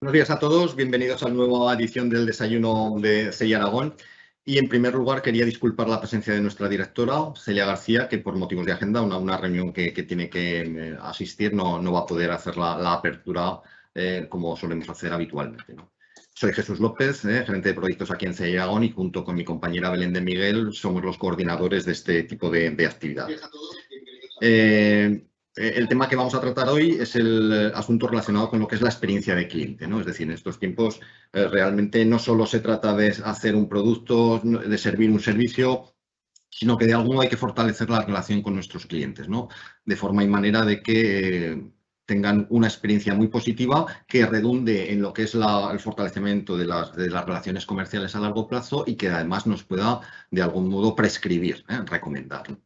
Buenos días a todos, bienvenidos a la nueva edición del desayuno de CEI Aragón. Y en primer lugar quería disculpar la presencia de nuestra directora, Celia García, que por motivos de agenda, una reunión que tiene que asistir, no va a poder hacer la apertura como solemos hacer habitualmente, ¿no? Soy Jesús López, gerente de proyectos aquí en CEI Aragón, y junto con mi compañera Belén de Miguel somos los coordinadores de este tipo de actividades. El tema que vamos a tratar hoy es el asunto relacionado con lo que es la experiencia de cliente, ¿no? Es decir, en estos tiempos realmente no solo se trata de hacer un producto, de servir un servicio, sino que de algún modo hay que fortalecer la relación con nuestros clientes, ¿no? De forma y manera de que tengan una experiencia muy positiva que redunde en lo que es el fortalecimiento de las relaciones comerciales a largo plazo y que además nos pueda de algún modo prescribir, recomendar, ¿no?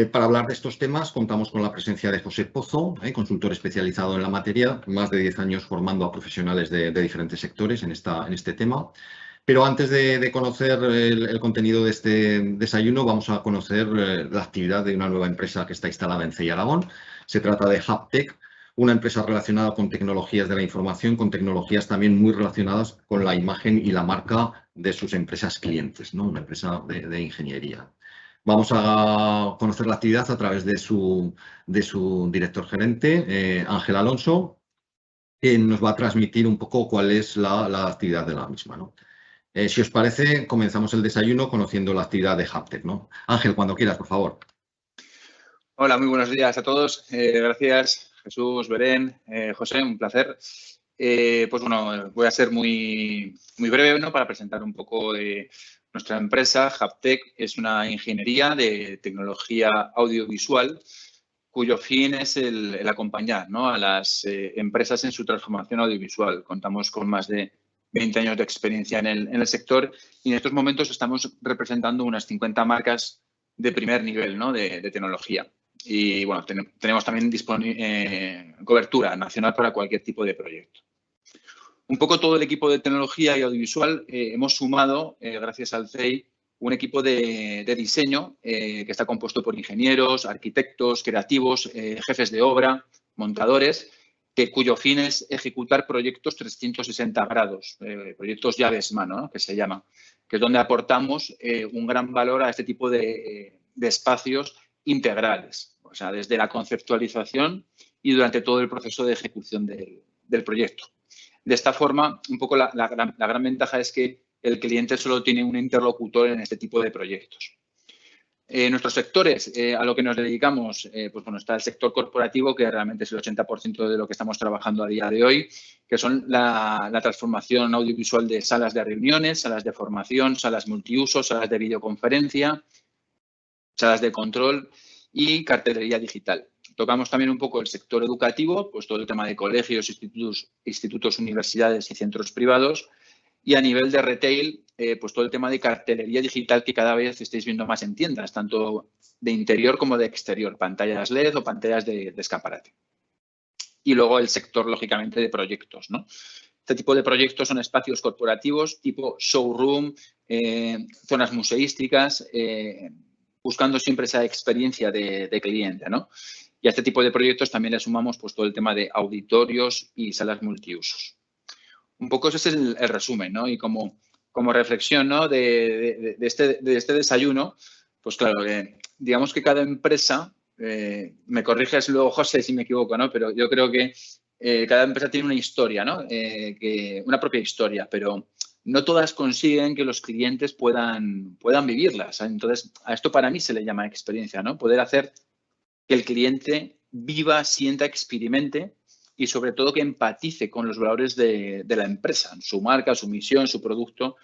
Para hablar de estos temas contamos con la presencia de José Pozo, consultor especializado en la materia, más de 10 años formando a profesionales de diferentes sectores en este tema. Pero antes de conocer el contenido de este desayuno, vamos a conocer la actividad de una nueva empresa que está instalada en CEI Aragón. Se trata de Haptec, una empresa relacionada con tecnologías de la información, con tecnologías también muy relacionadas con la imagen y la marca de sus empresas clientes, ¿no? Una empresa de ingeniería. Vamos a conocer la actividad a través de su director gerente, Ángel Alonso, que nos va a transmitir un poco cuál es la actividad de la misma, ¿no? Si os parece, comenzamos el desayuno conociendo la actividad de Haptec, ¿no? Ángel, cuando quieras, por favor. Hola, muy buenos días a todos. Gracias, Jesús, Belén, José, un placer. Pues bueno, voy a ser muy breve, ¿no? Para presentar un poco de nuestra empresa. Haptec es una ingeniería de tecnología audiovisual cuyo fin es el acompañar, ¿no? A las empresas en su transformación audiovisual. Contamos con más de 20 años de experiencia en el sector y en estos momentos estamos representando unas 50 marcas de primer nivel, ¿no? de tecnología. Y bueno, tenemos también cobertura nacional para cualquier tipo de proyecto. Un poco todo el equipo de tecnología y audiovisual hemos sumado, gracias al CEI, un equipo de diseño que está compuesto por ingenieros, arquitectos, creativos, jefes de obra, montadores, cuyo fin es ejecutar proyectos 360 grados, proyectos llaves mano, ¿no? Que se llama, que es donde aportamos un gran valor a este tipo de espacios integrales, o sea, desde la conceptualización y durante todo el proceso de ejecución del proyecto. De esta forma, un poco la gran ventaja es que el cliente solo tiene un interlocutor en este tipo de proyectos. Nuestros sectores, a lo que nos dedicamos, pues bueno, está el sector corporativo, que realmente es el 80% de lo que estamos trabajando a día de hoy, que son la transformación audiovisual de salas de reuniones, salas de formación, salas multiuso, salas de videoconferencia, salas de control y cartelería digital. Tocamos también un poco el sector educativo, pues todo el tema de colegios, institutos, universidades y centros privados. Y a nivel de retail, pues todo el tema de cartelería digital que cada vez estáis viendo más en tiendas, tanto de interior como de exterior, pantallas LED o pantallas de escaparate. Y luego el sector, lógicamente, de proyectos, ¿no? Este tipo de proyectos son espacios corporativos tipo showroom, zonas museísticas, buscando siempre esa experiencia de cliente, ¿no? Y a este tipo de proyectos también le sumamos pues, todo el tema de auditorios y salas multiusos. Un poco ese es el resumen, ¿no? Y como reflexión, ¿no? de este desayuno, pues claro, digamos que cada empresa, me corriges luego, José, si me equivoco, ¿no? Pero yo creo que cada empresa tiene una historia, ¿no? Una propia historia, pero no todas consiguen que los clientes puedan vivirlas. Entonces, a esto para mí se le llama experiencia, ¿no? Poder hacer que el cliente viva, sienta, experimente y sobre todo que empatice con los valores de la empresa, su marca, su misión, su producto.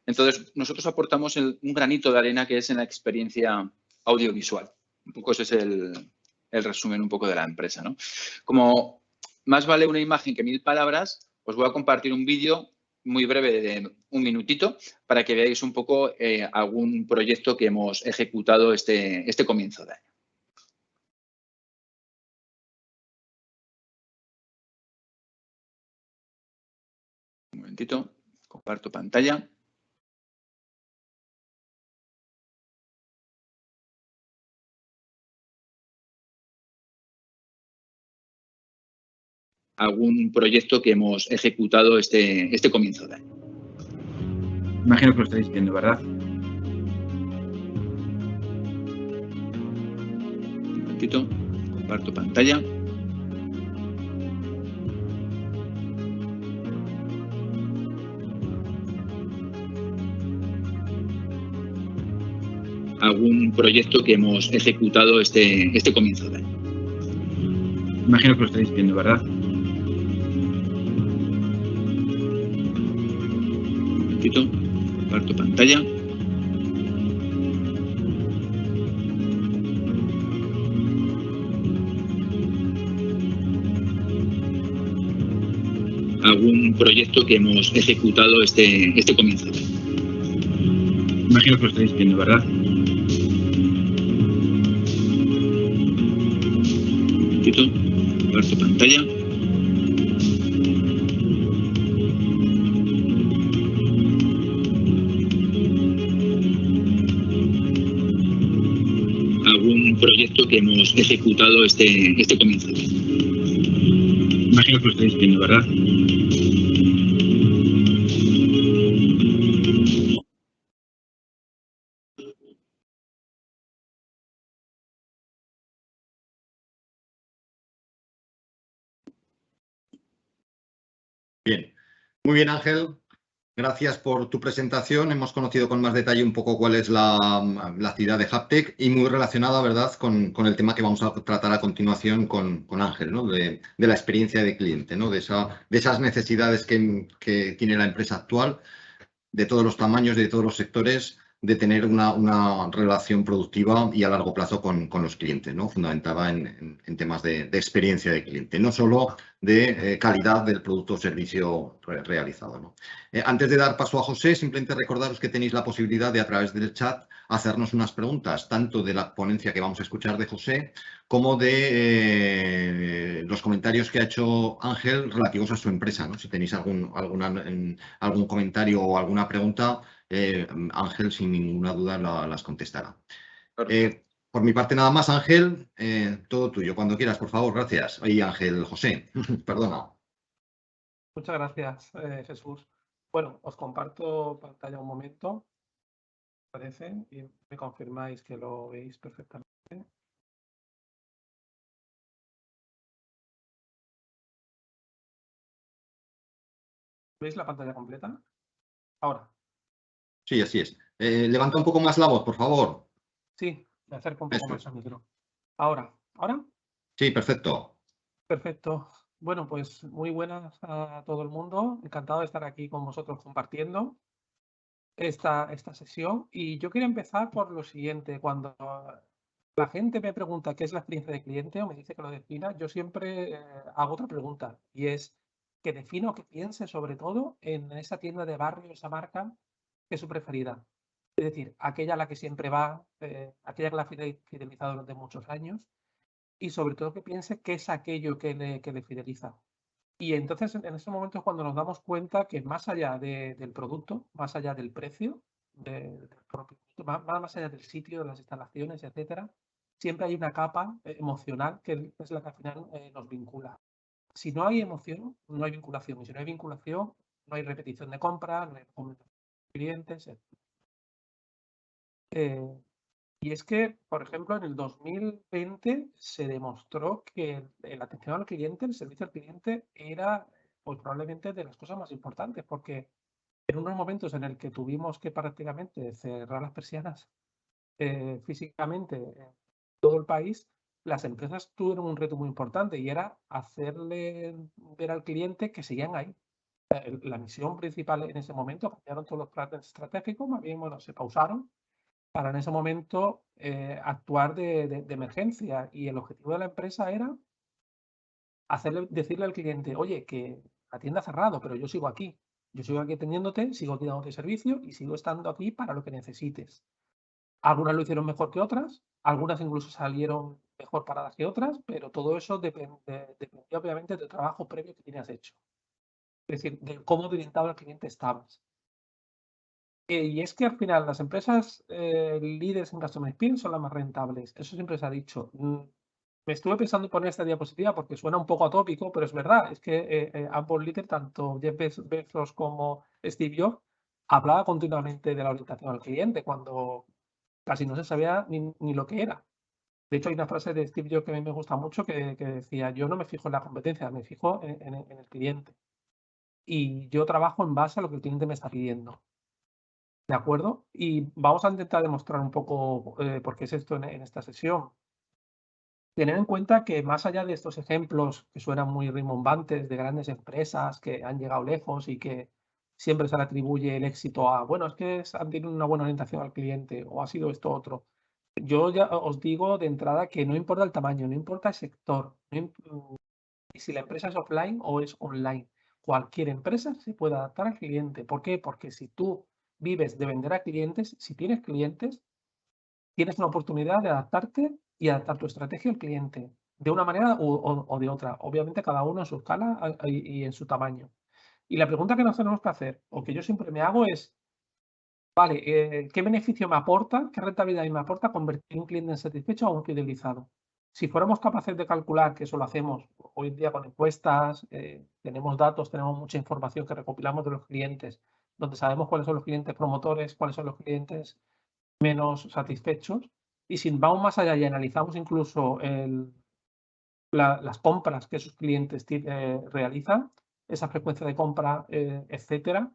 Entonces, nosotros aportamos un granito de arena que es en la experiencia audiovisual. Un poco ese es el resumen un poco de la empresa, ¿no? Como más vale una imagen que 1000 palabras, os voy a compartir un vídeo muy breve de un minutito para que veáis un poco algún proyecto que hemos ejecutado este comienzo de año. Un momentito, comparto pantalla. algún proyecto que hemos ejecutado este comienzo de año. Imagino que lo estáis viendo, ¿verdad? Un momentito, comparto pantalla. Algún proyecto que hemos ejecutado este comienzo de año. Imagino que lo estáis viendo, ¿verdad? Un momentito, comparto pantalla. Algún proyecto que hemos ejecutado este comienzo de año. Imagino que lo estáis viendo, ¿verdad? Un momentito, comparto pantalla. Algún proyecto que hemos ejecutado este comienzo de año. Imagino que lo estáis viendo, ¿verdad? Bien, muy bien, Ángel. Gracias por tu presentación. Hemos conocido con más detalle un poco cuál es la actividad de Haptec y muy relacionada, ¿verdad?, con el tema que vamos a tratar a continuación con Ángel, ¿no? De la experiencia de cliente, ¿no? De esas necesidades que tiene la empresa actual, de todos los tamaños, de todos los sectores, de tener una relación productiva y a largo plazo con los clientes, ¿no? Fundamentada en temas de experiencia de cliente, no solo de calidad del producto o servicio realizado, ¿no? Antes de dar paso a José, simplemente recordaros que tenéis la posibilidad de, a través del chat, hacernos unas preguntas, tanto de la ponencia que vamos a escuchar de José, como de los comentarios que ha hecho Ángel relativos a su empresa, ¿no? Si tenéis algún comentario o alguna pregunta, Ángel, sin ninguna duda, las contestará. Por mi parte, nada más, Ángel, todo tuyo. Cuando quieras, por favor, gracias. Y Ángel, José, perdona. Muchas gracias, Jesús. Bueno, os comparto pantalla un momento, parece, y me confirmáis que lo veis perfectamente. ¿Veis la pantalla completa? Ahora. Sí, así es. Levanta un poco más la voz, por favor. Sí, me acerco un poco más al micro. Ahora. ¿Ahora? Sí, perfecto. Perfecto. Bueno, pues muy buenas a todo el mundo. Encantado de estar aquí con vosotros compartiendo esta sesión. Y yo quiero empezar por lo siguiente. Cuando la gente me pregunta qué es la experiencia de cliente o me dice que lo defina, yo siempre hago otra pregunta y es que defino, que piense sobre todo en esa tienda de barrio, esa marca que es su preferida. Es decir, aquella a la que siempre va, aquella que la ha fidelizado durante muchos años y sobre todo que piense qué es aquello que le fideliza. Y entonces en ese momento es cuando nos damos cuenta que más allá del producto, más allá del precio, del propio producto, más allá del sitio, de las instalaciones, etcétera, siempre hay una capa emocional que es la que al final nos vincula. Si no hay emoción, no hay vinculación. Y si no hay vinculación, no hay repetición de compra, no hay recomendación de clientes, etc. Y es que, por ejemplo, en el 2020 se demostró que la atención al cliente, el servicio al cliente, era pues, probablemente de las cosas más importantes, porque en unos momentos en el que tuvimos que prácticamente cerrar las persianas físicamente en todo el país, las empresas tuvieron un reto muy importante y era hacerle ver al cliente que seguían ahí. La misión principal en ese momento, cambiaron todos los planes estratégicos, más bien, bueno, se pausaron para en ese momento actuar de emergencia. Y el objetivo de la empresa era decirle al cliente, oye, que la tienda ha cerrado, pero yo sigo aquí. Yo sigo aquí atendiéndote, sigo aquí dándote servicio y sigo estando aquí para lo que necesites. Algunas lo hicieron mejor que otras, algunas incluso salieron mejor paradas que otras, pero todo eso dependía obviamente del trabajo previo que tenías hecho. Es decir, de cómo orientado al cliente estabas. Y es que al final las empresas líderes en Customer Experience son las más rentables. Eso siempre se ha dicho. me estuve pensando en poner esta diapositiva porque suena un poco atópico, pero es verdad, es que ambos líderes, tanto Jeff Bezos como Steve Jobs, hablaba continuamente de la orientación al cliente cuando casi no se sabía ni lo que era. De hecho, hay una frase de Steve Jobs que a mí me gusta mucho que decía, yo no me fijo en la competencia, me fijo en el cliente. Y yo trabajo en base a lo que el cliente me está pidiendo. ¿De acuerdo? Y vamos a intentar demostrar un poco por qué es esto en esta sesión. Tener en cuenta que más allá de estos ejemplos que suenan muy rimbombantes de grandes empresas que han llegado lejos y que siempre se le atribuye el éxito a, bueno, es que han tenido una buena orientación al cliente o ha sido esto otro. Yo ya os digo de entrada que no importa el tamaño, no importa el sector, si la empresa es offline o es online. Cualquier empresa se puede adaptar al cliente. ¿Por qué? Porque si tú vives de vender a clientes, si tienes clientes, tienes una oportunidad de adaptarte y adaptar tu estrategia al cliente de una manera o de otra. Obviamente cada uno en su escala y en su tamaño. Y la pregunta que nos tenemos que hacer, o que yo siempre me hago es, vale, ¿qué beneficio me aporta, qué rentabilidad me aporta convertir un cliente en satisfecho a un fidelizado? Si fuéramos capaces de calcular, que eso lo hacemos hoy en día con encuestas, tenemos datos, tenemos mucha información que recopilamos de los clientes, donde sabemos cuáles son los clientes promotores, cuáles son los clientes menos satisfechos. Y si vamos más allá y analizamos incluso las compras que sus clientes realizan, esa frecuencia de compra, etcétera,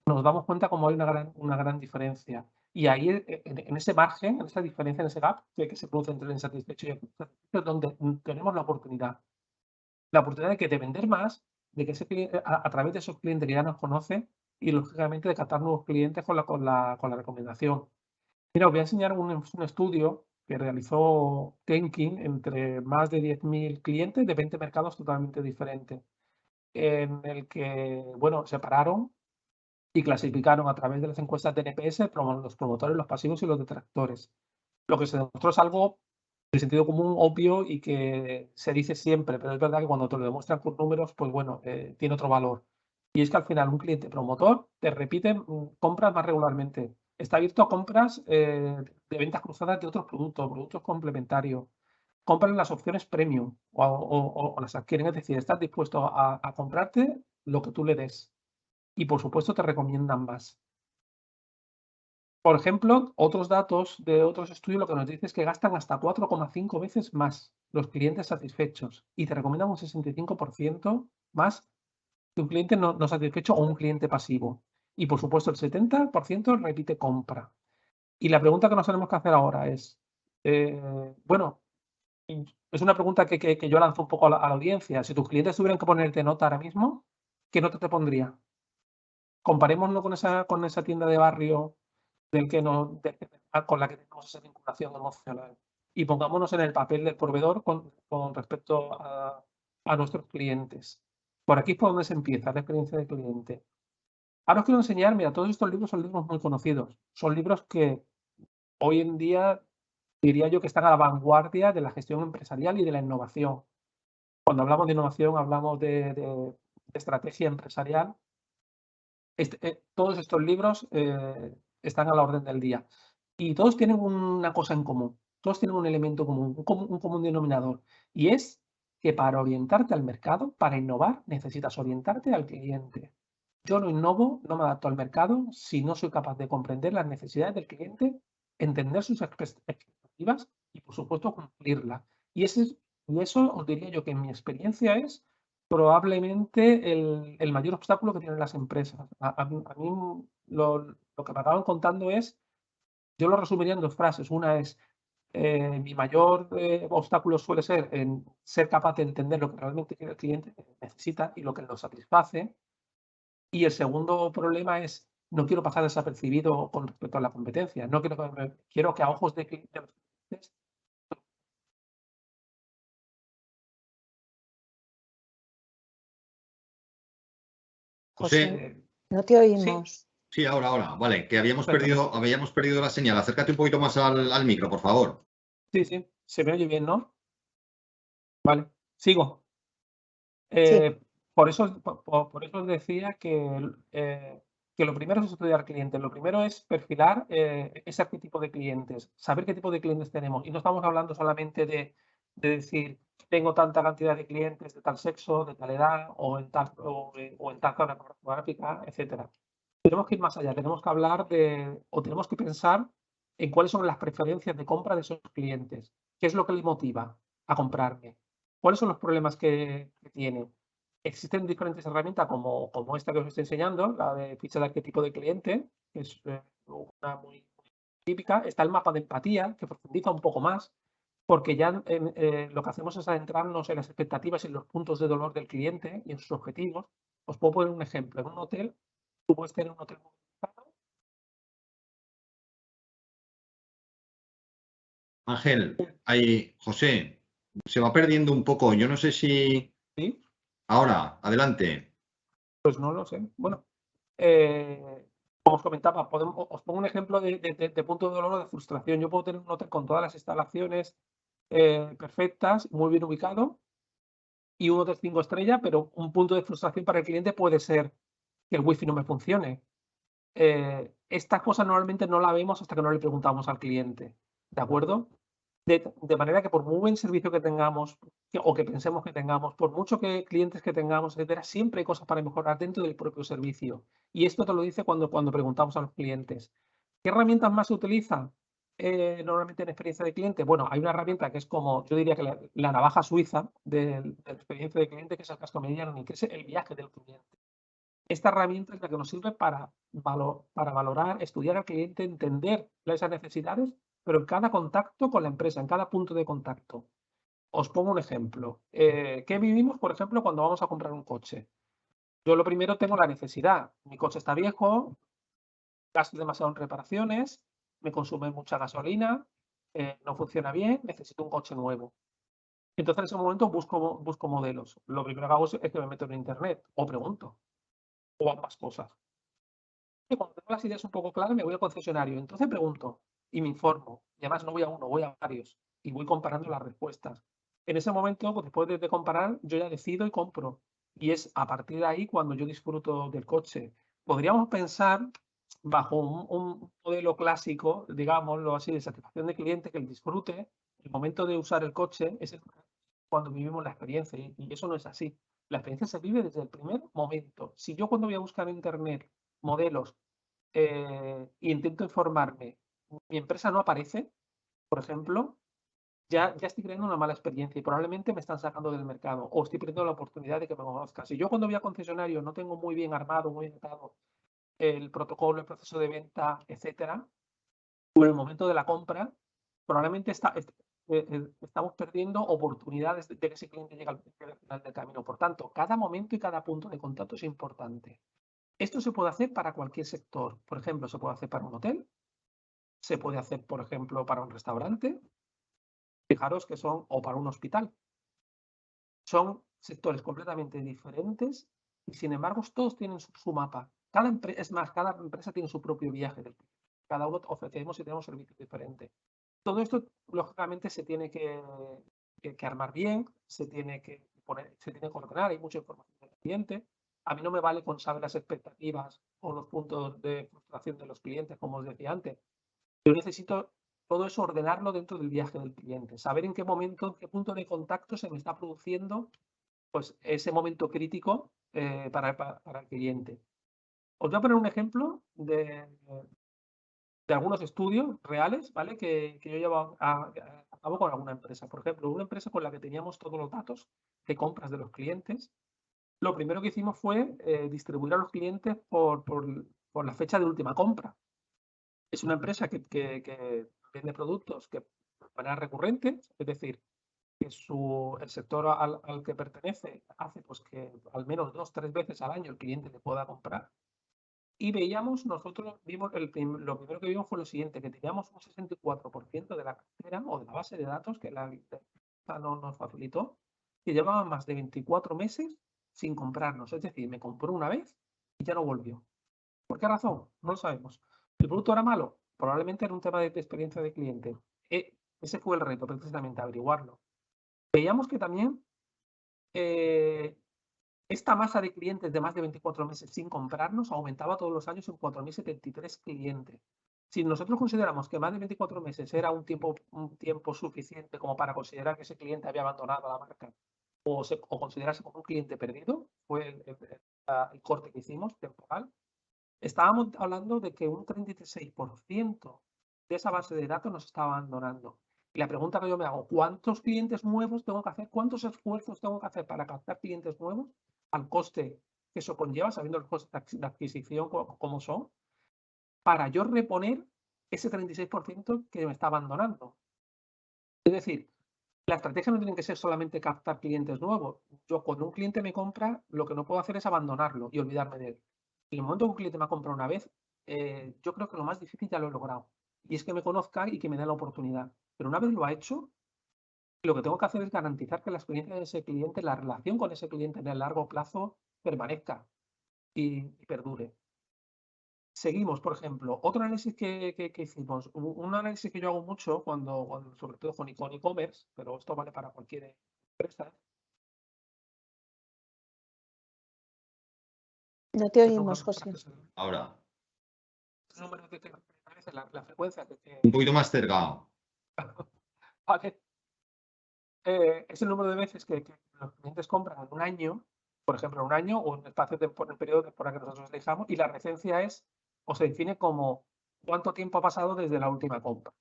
nos damos cuenta como hay una gran diferencia. Y ahí, en ese margen, en esa diferencia, en ese gap que se produce entre el insatisfecho y el satisfecho, es donde tenemos la oportunidad. La oportunidad de vender más, de que ese cliente, a través de esos clientes que ya nos conocen y, lógicamente, de captar nuevos clientes con la recomendación. Mira, os voy a enseñar un estudio que realizó Tenkin entre más de 10.000 clientes de 20 mercados totalmente diferentes, en el que, bueno, separaron y clasificaron a través de las encuestas de NPS los promotores, los pasivos y los detractores. Lo que se demostró es algo de sentido común, obvio y que se dice siempre, pero es verdad que cuando te lo demuestran con números, pues bueno, tiene otro valor. Y es que al final un cliente promotor te repite compras más regularmente. Está abierto a compras de ventas cruzadas de otros productos complementarios. Compran las opciones premium o las adquieren, es decir, estás dispuesto a comprarte lo que tú le des. Y por supuesto te recomiendan más. Por ejemplo, otros datos de otros estudios lo que nos dice es que gastan hasta 4,5 veces más los clientes satisfechos y te recomiendan un 65% más que un cliente no satisfecho o un cliente pasivo. Y por supuesto el 70% repite compra. Y la pregunta que nos tenemos que hacer ahora es, bueno, es una pregunta que yo lanzo un poco a la audiencia. Si tus clientes tuvieran que ponerte nota ahora mismo, ¿qué nota te pondría? Comparémoslo con esa tienda de barrio con la que tenemos esa vinculación emocional. Y pongámonos en el papel del proveedor con respecto a nuestros clientes. Por aquí es por donde se empieza la experiencia del cliente. Ahora os quiero enseñar, mira, todos estos libros son libros muy conocidos. Son libros que hoy en día diría yo que están a la vanguardia de la gestión empresarial y de la innovación. Cuando hablamos de innovación, hablamos de estrategia empresarial. Todos estos libros están a la orden del día. Y todos tienen una cosa en común, todos tienen un elemento común, un común denominador, y es que para orientarte al mercado, para innovar, necesitas orientarte al cliente. Yo no innovo, no me adapto al mercado si no soy capaz de comprender las necesidades del cliente, entender sus expectativas y, por supuesto, cumplirlas. Y eso os diría yo que en mi experiencia es probablemente el mayor obstáculo que tienen las empresas. A mí lo que me acaban contando es, yo lo resumiría en dos frases. Una es, mi mayor obstáculo suele ser en ser capaz de entender lo que realmente el cliente necesita y lo que lo satisface. Y el segundo problema es, no quiero pasar desapercibido con respecto a la competencia. No quiero que a ojos de clientes. José, no te Sí, oímos. sí, ahora. Vale, que habíamos Perdón. perdido la señal. Acércate un poquito más al micro, por favor. Sí, se me oye bien, ¿no? Vale, sigo. Sí. Por eso os decía que lo primero es estudiar clientes. Lo primero es perfilar ese tipo de clientes, saber qué tipo de clientes tenemos. Y no estamos hablando solamente de de decir, tengo tanta cantidad de clientes de tal sexo, de tal edad o en tal zona geográfica, etcétera. Tenemos que ir más allá, tenemos que hablar tenemos que pensar en cuáles son las preferencias de compra de esos clientes. ¿Qué es lo que les motiva a comprarme? ¿Cuáles son los problemas que tienen? Existen diferentes herramientas como esta que os estoy enseñando, la de ficha de arquetipo de cliente, que es una muy típica. Está el mapa de empatía, que profundiza un poco más, porque ya lo que hacemos es adentrarnos en las expectativas y en los puntos de dolor del cliente y en sus objetivos. Os puedo poner un ejemplo. En un hotel, tú puedes tener un hotel muy organizado. Ángel, ahí, José, se va perdiendo un poco. Yo no sé si ¿Sí? ahora, adelante. Pues no lo sé. Bueno, como os comentaba, os pongo un ejemplo de punto de dolor o de frustración. Yo puedo tener un hotel con todas las instalaciones perfectas, muy bien ubicado, y un hotel 5 estrellas, pero un punto de frustración para el cliente puede ser que el wifi no me funcione. Estas cosas normalmente no la vemos hasta que no le preguntamos al cliente, ¿de acuerdo? De manera que por muy buen servicio que tengamos o que pensemos que tengamos, por mucho que clientes que tengamos, etcétera, siempre hay cosas para mejorar dentro del propio servicio. Y esto te lo dice cuando preguntamos a los clientes. ¿Qué herramientas más se utilizan normalmente en experiencia de cliente? Bueno, hay una herramienta que es como, yo diría que la navaja suiza de la experiencia de cliente, que es el Customer Journey, que es el viaje del cliente. Esta herramienta es la que nos sirve para valorar, estudiar al cliente, entender esas necesidades, pero en cada contacto con la empresa, en cada punto de contacto. Os pongo un ejemplo. ¿Qué vivimos, por ejemplo, cuando vamos a comprar un coche? Yo lo primero tengo la necesidad. Mi coche está viejo, gasto demasiado en reparaciones, me consume mucha gasolina, no funciona bien, necesito un coche nuevo. Entonces, en ese momento busco modelos. Lo primero que hago es que me meto en internet o pregunto, o ambas cosas. Y cuando tengo las ideas un poco claras, me voy al concesionario. Entonces pregunto y me informo. Y además no voy a uno, voy a varios. Y voy comparando las respuestas. En ese momento, pues, después de comparar, yo ya decido y compro. Y es a partir de ahí cuando yo disfruto del coche. Podríamos pensar bajo un modelo clásico, digámoslo así, de satisfacción de cliente, que el disfrute, el momento de usar el coche, es cuando vivimos la experiencia. Y eso no es así. La experiencia se vive desde el primer momento. Si yo cuando voy a buscar en internet modelos y intento informarme, mi empresa no aparece, por ejemplo, ya estoy creando una mala experiencia y probablemente me están sacando del mercado o estoy perdiendo la oportunidad de que me conozcan. Si yo cuando voy a concesionario no tengo muy bien armado, muy bien atado el protocolo, el proceso de venta, etcétera, o en el momento de la compra, probablemente estamos perdiendo oportunidades de que ese cliente llegue al final del camino. Por tanto, cada momento y cada punto de contacto es importante. Esto se puede hacer para cualquier sector. Por ejemplo, se puede hacer para un hotel, se puede hacer, por ejemplo, para un restaurante. Fijaros que o para un hospital. Son sectores completamente diferentes y, sin embargo, todos tienen su mapa. Cada empresa tiene su propio viaje. Cada uno ofrecemos y tenemos servicios diferentes. Todo esto, lógicamente, se tiene que armar bien, se tiene que ordenar. Hay mucha información del cliente. A mí no me vale con saber las expectativas o los puntos de frustración de los clientes, como os decía antes. Yo necesito todo eso ordenarlo dentro del viaje del cliente, saber en qué momento, en qué punto de contacto se me está produciendo pues, ese momento crítico para el cliente. Os voy a poner un ejemplo de algunos estudios reales, ¿vale? Que yo llevo a cabo con alguna empresa. Por ejemplo, una empresa con la que teníamos todos los datos de compras de los clientes. Lo primero que hicimos fue distribuir a los clientes por la fecha de última compra. Es una empresa que vende productos que de manera recurrente, es decir, que el sector al que pertenece hace pues que al menos 2 o 3 veces al año el cliente le pueda comprar. Y nosotros vimos, lo primero que vimos fue lo siguiente, que teníamos un 64% de la cartera o de la base de datos que la empresa nos facilitó, que llevaban más de 24 meses sin comprarnos. Es decir, me compró una vez y ya no volvió. ¿Por qué razón? No lo sabemos. ¿El producto era malo? Probablemente era un tema de experiencia de cliente. Ese fue el reto, precisamente, averiguarlo. Veíamos que también esta masa de clientes de más de 24 meses sin comprarnos aumentaba todos los años en 4.073 clientes. Si nosotros consideramos que más de 24 meses era un tiempo suficiente como para considerar que ese cliente había abandonado la marca o considerarse como un cliente perdido, fue el corte que hicimos temporal, estábamos hablando de que un 36% de esa base de datos nos estaba abandonando. Y la pregunta que yo me hago, ¿cuántos clientes nuevos tengo que hacer? ¿Cuántos esfuerzos tengo que hacer para captar clientes nuevos al coste que eso conlleva, sabiendo los costes de adquisición como son, para yo reponer ese 36% que me está abandonando? Es decir, la estrategia no tiene que ser solamente captar clientes nuevos. Yo, cuando un cliente me compra, lo que no puedo hacer es abandonarlo y olvidarme de él. En el momento que un cliente me ha comprado una vez, yo creo que lo más difícil ya lo he logrado. Y es que me conozca y que me dé la oportunidad. Pero una vez lo ha hecho, lo que tengo que hacer es garantizar que la experiencia de ese cliente, la relación con ese cliente en el largo plazo, permanezca y perdure. Seguimos, por ejemplo, otro análisis que hicimos, un análisis que yo hago mucho sobre todo con e-commerce, pero esto vale para cualquier empresa. No te oímos, José. Ahora, El número de veces, la frecuencia un poquito más cercado. Vale. Es el número de veces que los clientes compran en un año, por ejemplo, en un año o en el periodo temporal que nosotros elijamos, y la recencia es, o se define como cuánto tiempo ha pasado desde la última compra.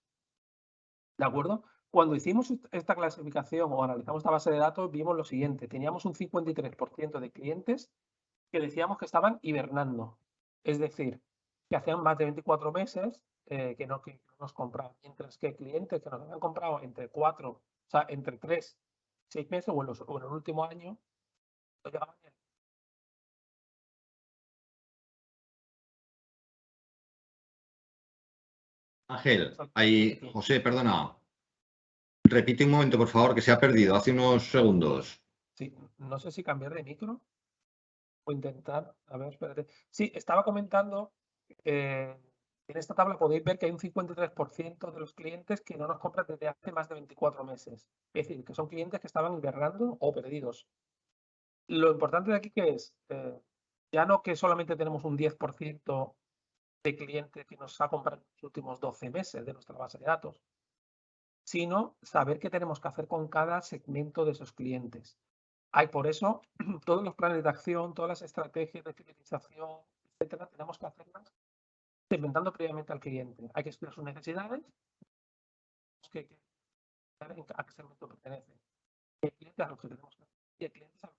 ¿De acuerdo? Cuando hicimos esta clasificación o analizamos esta base de datos, vimos lo siguiente. Teníamos un 53% de clientes que decíamos que estaban hibernando. Es decir, que hacían más de 24 meses que no nos compraban. Mientras que clientes que nos habían comprado entre 4, o sea, entre 3, 6 meses o en el último año, no llegaban ni. Ángel, ahí, José, perdona. Repite un momento, por favor, que se ha perdido hace unos segundos. Sí, no sé si cambiar de micro o intentar. A ver, espérate. Sí, estaba comentando. En esta tabla podéis ver que hay un 53% de los clientes que no nos compran desde hace más de 24 meses. Es decir, que son clientes que estaban hibernando o perdidos. Lo importante de aquí que es, ya no que solamente tenemos un 10% de clientes que nos ha comprado en los últimos 12 meses de nuestra base de datos, sino saber qué tenemos que hacer con cada segmento de esos clientes. Hay por eso todos los planes de acción, todas las estrategias de fidelización, etcétera, tenemos que hacerlas segmentando previamente al cliente. Hay que estudiar sus necesidades, que saber a qué segmento pertenece. Y el cliente a los que tenemos que hacer. Y el cliente sabe.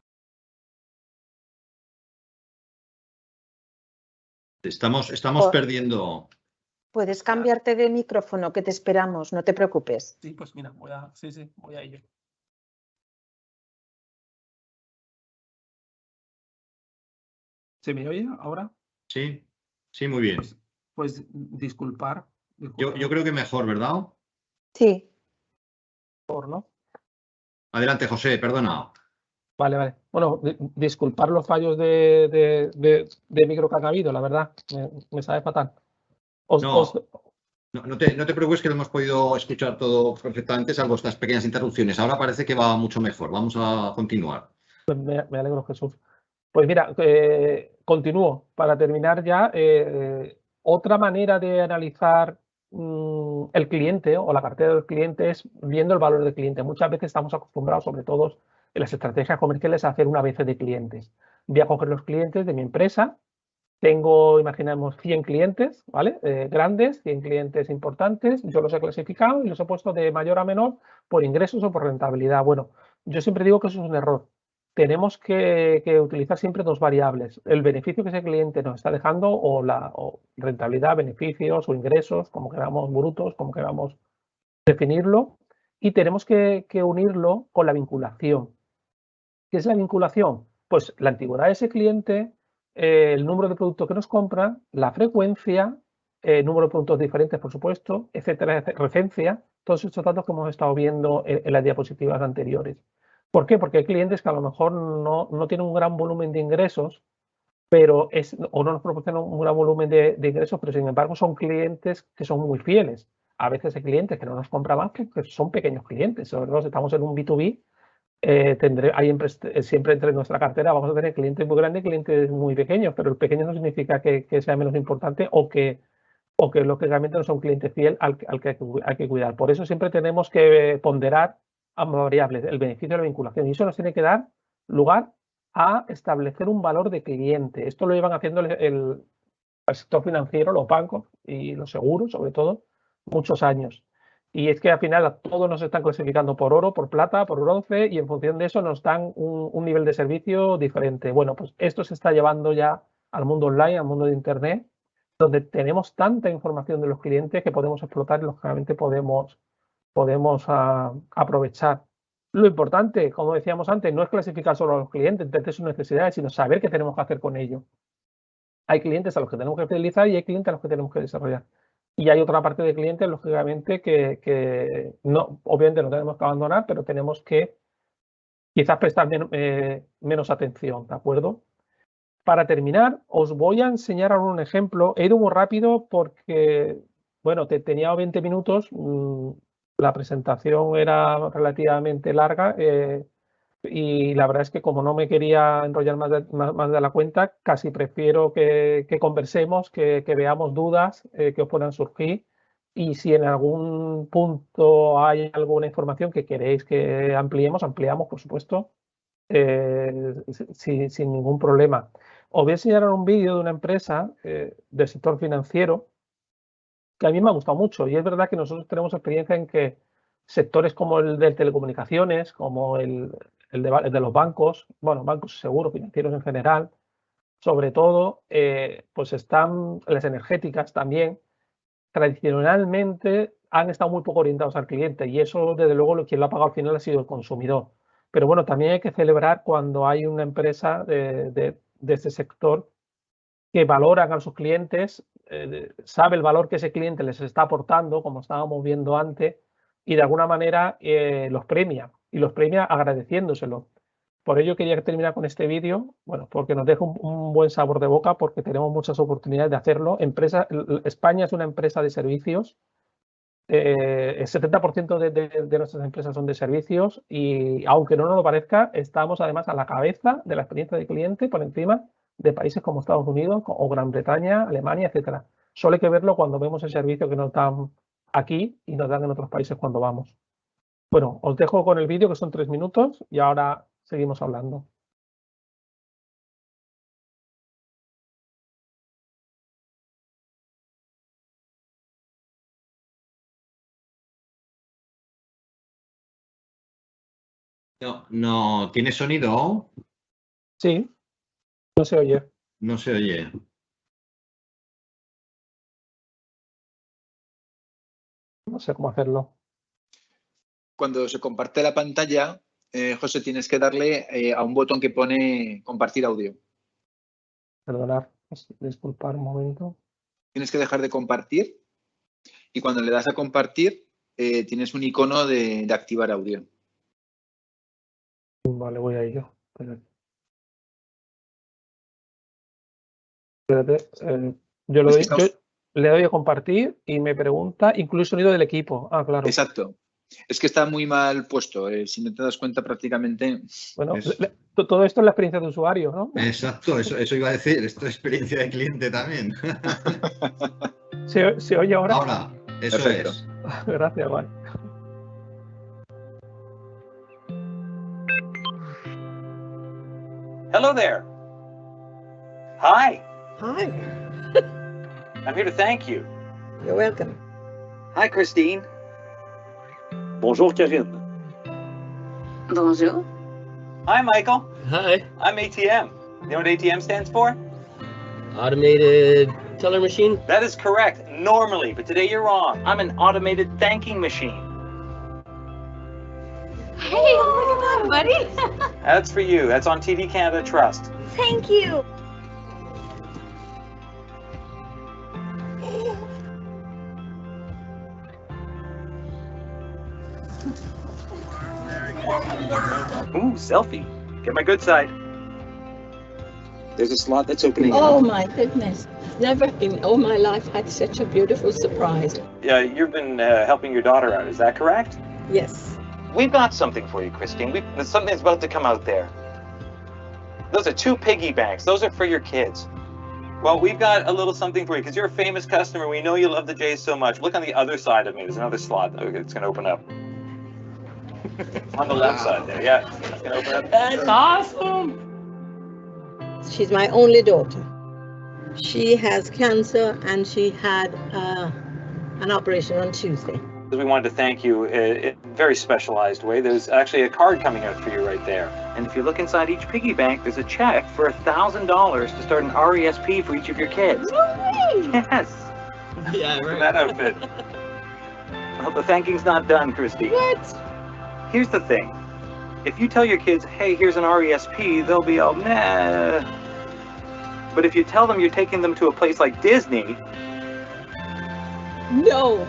Estamos perdiendo. Puedes cambiarte de micrófono, que te esperamos, no te preocupes. Sí, pues mira, voy a ello. ¿Se me oye ahora? Sí, sí, muy bien. Pues disculpar. Yo creo que mejor, ¿verdad? Sí. ¿No? Adelante, José, perdona. Vale. Bueno, disculpar los fallos de micro que han habido, la verdad. Me sabe fatal. No te preocupes, que lo hemos podido escuchar todo perfectamente, salvo estas pequeñas interrupciones. Ahora parece que va mucho mejor. Vamos a continuar. Pues me alegro, Jesús. Pues mira, continúo. Para terminar ya, otra manera de analizar el cliente o la cartera del cliente es viendo el valor del cliente. Muchas veces estamos acostumbrados, sobre todo en las estrategias comerciales, a hacer una vez de clientes. Voy a coger los clientes de mi empresa. Tengo, imaginemos, 100 clientes, ¿vale? Grandes, 100 clientes importantes. Yo los he clasificado y los he puesto de mayor a menor por ingresos o por rentabilidad. Bueno, yo siempre digo que eso es un error. Tenemos que utilizar siempre dos variables. El beneficio que ese cliente nos está dejando o rentabilidad, beneficios o ingresos, como queramos, brutos, como queramos definirlo. Y tenemos que unirlo con la vinculación. ¿Qué es la vinculación? Pues la antigüedad de ese cliente, el número de productos que nos compran, la frecuencia, número de productos diferentes, por supuesto, etcétera, referencia, todos estos datos que hemos estado viendo en las diapositivas anteriores. ¿Por qué? Porque hay clientes que a lo mejor no tienen un gran volumen de ingresos, o no nos proporcionan un gran volumen de ingresos, pero sin embargo son clientes que son muy fieles. A veces hay clientes que no nos compran más porque son pequeños clientes, sobre todo si estamos en un B2B. Siempre entre nuestra cartera vamos a tener clientes muy grandes y clientes muy pequeños, pero el pequeño no significa que sea menos importante o que o que lógicamente no es un cliente fiel al que hay que cuidar. Por eso siempre tenemos que ponderar ambas variables, el beneficio de la vinculación, y eso nos tiene que dar lugar a establecer un valor de cliente. Esto lo llevan haciendo el sector financiero, los bancos y los seguros, sobre todo, muchos años. Y es que al final a todos nos están clasificando por oro, por plata, por bronce, y en función de eso nos dan un nivel de servicio diferente. Bueno, pues esto se está llevando ya al mundo online, al mundo de Internet, donde tenemos tanta información de los clientes que podemos explotar y lógicamente podemos aprovechar. Lo importante, como decíamos antes, no es clasificar solo a los clientes, entender sus necesidades, sino saber qué tenemos que hacer con ellos. Hay clientes a los que tenemos que fidelizar y hay clientes a los que tenemos que desarrollar. Y hay otra parte de clientes, lógicamente, que no, obviamente no tenemos que abandonar, pero tenemos que quizás prestar menos atención, ¿de acuerdo? Para terminar, os voy a enseñar ahora un ejemplo. He ido muy rápido porque, bueno, tenía 20 minutos, la presentación era relativamente larga y la verdad es que como no me quería enrollar más de la cuenta, casi prefiero que conversemos, que veamos dudas que os puedan surgir, y si en algún punto hay alguna información que queréis que ampliamos, por supuesto, sin ningún problema. Os voy a enseñar un vídeo de una empresa del sector financiero que a mí me ha gustado mucho, y es verdad que nosotros tenemos experiencia en que sectores como el de telecomunicaciones, como el de los bancos, bueno, bancos seguros, financieros en general, sobre todo, pues están las energéticas también, tradicionalmente han estado muy poco orientados al cliente, y eso, desde luego, quien lo ha pagado al final ha sido el consumidor. Pero bueno, también hay que celebrar cuando hay una empresa de este sector que valoran a sus clientes, sabe el valor que ese cliente les está aportando, como estábamos viendo antes, y de alguna manera los premia, y los premia agradeciéndoselo. Por ello quería terminar con este vídeo, bueno, porque nos deja un buen sabor de boca, porque tenemos muchas oportunidades de hacerlo. España es una empresa de servicios. El 70% de nuestras empresas son de servicios, y aunque no nos lo parezca, estamos además a la cabeza de la experiencia de cliente por encima de países como Estados Unidos o Gran Bretaña, Alemania, etcétera. Solo hay que verlo cuando vemos el servicio que nos dan aquí y nos dan en otros países cuando vamos. Bueno, os dejo con el vídeo, que son 3 minutos, y ahora seguimos hablando. No, ¿tiene sonido? Sí, no se oye. No se oye. No sé cómo hacerlo. Cuando se comparte la pantalla, José, tienes que darle a un botón que pone compartir audio. Perdonad, disculpar un momento. Tienes que dejar de compartir, y cuando le das a compartir, tienes un icono de activar audio. Vale, voy a ello. Espérate, yo le doy a compartir y me pregunta, incluye sonido del equipo. Ah, claro. Exacto. Es que está muy mal puesto. Si no te das cuenta, prácticamente. Bueno, todo esto es la experiencia de usuario, ¿no? Exacto, eso iba a decir. Esto es experiencia de cliente también. ¿Se oye ahora? Ahora, eso perfecto. es. Gracias, Juan. Hello there. Hi. Hi, I'm here to thank you. you're welcome. Hi, Christine. Bonjour, Karine. Bonjour. Hi, Michael. Hi. I'm ATM. You know what ATM stands for? Automated teller machine? That is correct, normally, but today you're wrong. I'm an automated thanking machine. Hey, look at that, buddy. That's for you. That's on TD Canada Trust. Thank you. Ooh, selfie. Get my good side. There's a slot that's opening Oh up. my goodness. Never in all my life had such a beautiful surprise. Yeah, you've been helping your daughter out, is that correct? Yes. We've got something for you, Christine. Something's about to come out there. Those are 2 piggy banks. Those are for your kids. Well, we've got a little something for you because you're a famous customer. We know you love the Jays so much. Look on the other side of me. There's another slot. Okay, it's going to open up. On the left side there. Yeah, it's going to open up. That's awesome. She's my only daughter. She has cancer and she had an operation on Tuesday. We wanted to thank you in a very specialized way. There's actually a card coming out for you right there. And if you look inside each piggy bank, there's a check for $1,000 to start an RESP for each of your kids. No way! Yes. Yeah, For right. that outfit. Well, the thanking's not done, Christy. What? Here's the thing. If you tell your kids, hey, here's an RESP, they'll be all, nah. But if you tell them you're taking them to a place like Disney, No.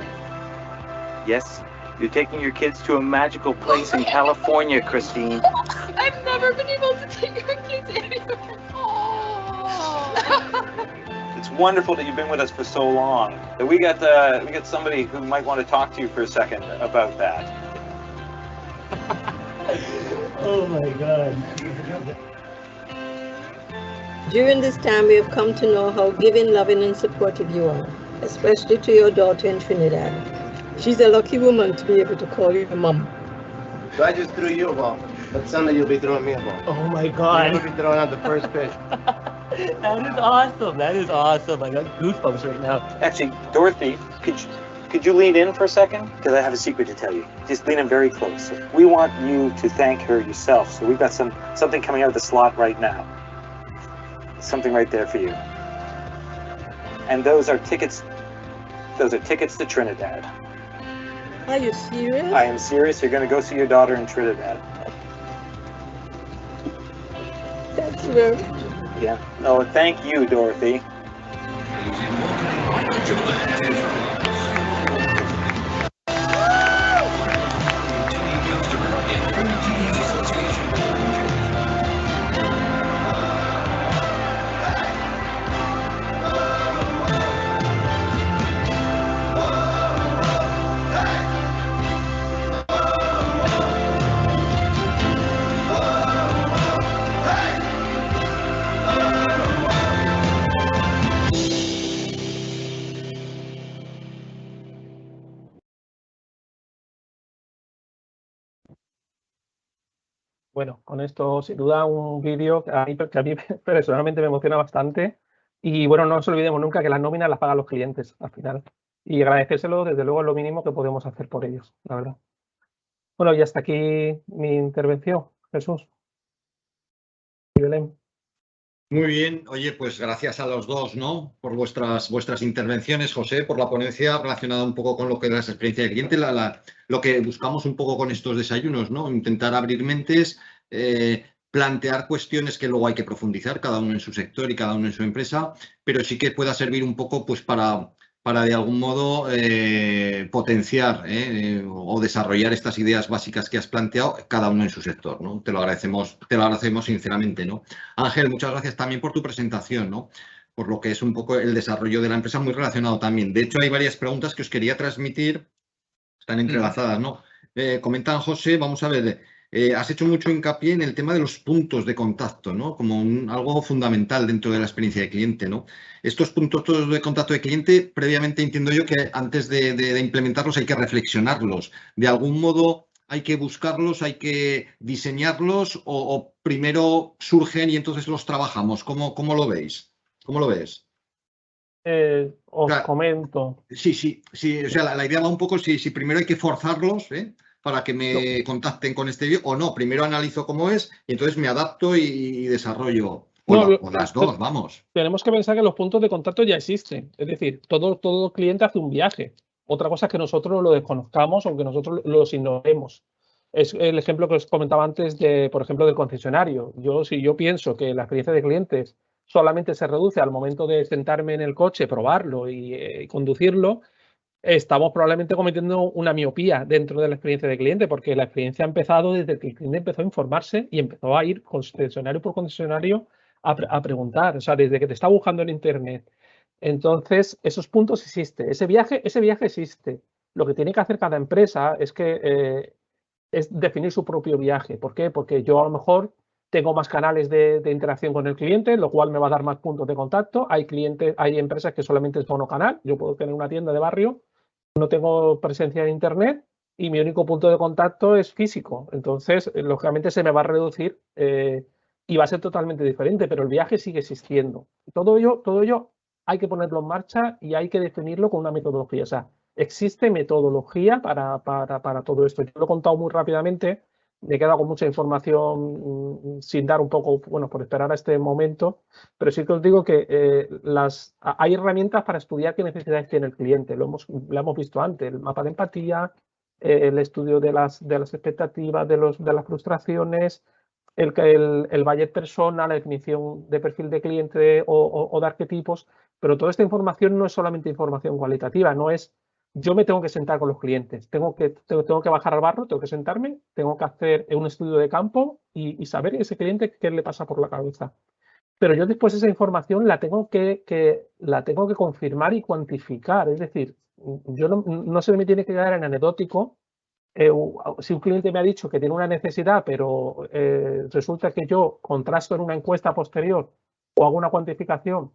yes, you're taking your kids to a magical place in California, Christine. I've never been able to take our kids anywhere. Oh. It's wonderful that you've been with us for so long. That we got somebody who might want to talk to you for a second about that. Oh my God. During this time, we have come to know how giving, loving, and supportive you are, especially to your daughter in Trinidad. She's a lucky woman to be able to call you a mom. So I just threw you a ball, but Sunday you'll be throwing me a ball. Oh my You'll God. be throwing out the first pitch. That is awesome. That is awesome. I got goosebumps right now. Actually, Dorothy, could you lean in for a second? Because I have a secret to tell you. Just lean in very close. We want you to thank her yourself. So we've got something coming out of the slot right now. Something right there for you. And those are tickets. Those are tickets to Trinidad. Are you serious? I am serious. You're going to go see your daughter in Trinidad. That's very... Yeah. Oh, thank you, Dorothy. Bueno, con esto sin duda un vídeo que a mí personalmente me emociona bastante. Y bueno, no nos olvidemos nunca que las nóminas las pagan los clientes al final. Y agradecérselo, desde luego, es lo mínimo que podemos hacer por ellos, la verdad. Bueno, y hasta aquí mi intervención, Jesús. Y Belén. Muy bien, oye, pues gracias a los dos, ¿no? Por vuestras intervenciones, José, por la ponencia relacionada un poco con lo que es la experiencia de cliente, lo que buscamos un poco con estos desayunos, ¿no? Intentar abrir mentes, plantear cuestiones que luego hay que profundizar, cada uno en su sector y cada uno en su empresa, pero sí que pueda servir un poco pues para de algún modo potenciar o desarrollar estas ideas básicas que has planteado, cada uno en su sector, ¿no? Te lo agradecemos sinceramente, ¿no? Ángel, muchas gracias también por tu presentación, ¿no? Por lo que es un poco el desarrollo de la empresa, muy relacionado también. De hecho, hay varias preguntas que os quería transmitir, están entrelazadas, ¿no? Comentan, José, vamos a ver, has hecho mucho hincapié en el tema de los puntos de contacto, ¿no? Como algo fundamental dentro de la experiencia de cliente, ¿no? Estos puntos de contacto de cliente, previamente entiendo yo que antes de implementarlos hay que reflexionarlos. De algún modo hay que buscarlos, hay que diseñarlos o primero surgen y entonces los trabajamos. ¿Cómo lo veis? ¿Cómo lo ves? Os comento. Sí. O sea, la idea va un poco si primero hay que forzarlos, para que me contacten con este vídeo o no. Primero analizo cómo es y entonces me adapto y desarrollo. O las dos, vamos. Tenemos que pensar que los puntos de contacto ya existen. Es decir, todo cliente hace un viaje. Otra cosa es que nosotros lo desconozcamos o que nosotros los ignoremos. Es el ejemplo que os comentaba antes, por ejemplo, del concesionario. Si yo pienso que la experiencia de clientes solamente se reduce al momento de sentarme en el coche, probarlo y conducirlo, estamos probablemente cometiendo una miopía dentro de la experiencia de cliente, porque la experiencia ha empezado desde que el cliente empezó a informarse y empezó a ir concesionario por concesionario a preguntar, o sea, desde que te está buscando en Internet. Entonces, esos puntos existen, ese viaje existe. Lo que tiene que hacer cada empresa es definir su propio viaje. ¿Por qué? Porque yo a lo mejor tengo más canales de interacción con el cliente, lo cual me va a dar más puntos de contacto. Hay empresas que solamente es monocanal. Yo puedo tener una tienda de barrio, no tengo presencia en Internet y mi único punto de contacto es físico. Entonces, lógicamente se me va a reducir y va a ser totalmente diferente, pero el viaje sigue existiendo. Todo ello hay que ponerlo en marcha y hay que definirlo con una metodología. O sea, existe metodología para todo esto. Yo lo he contado muy rápidamente. Me he quedado con mucha información sin dar un poco, bueno, por esperar a este momento, pero sí que os digo que hay herramientas para estudiar qué necesidades tiene el cliente. Lo hemos visto antes, el mapa de empatía, el estudio de las expectativas, de las frustraciones, el budget persona, la definición de perfil de cliente o de arquetipos, pero toda esta información no es solamente información cualitativa, no es yo me tengo que sentar con los clientes, tengo que bajar al barro, tengo que sentarme, tengo que hacer un estudio de campo y saber a ese cliente qué le pasa por la cabeza. Pero yo después esa información la tengo que confirmar y cuantificar. Es decir, yo no se me tiene que quedar en anecdótico. Si un cliente me ha dicho que tiene una necesidad, pero resulta que yo contrasto en una encuesta posterior o hago una cuantificación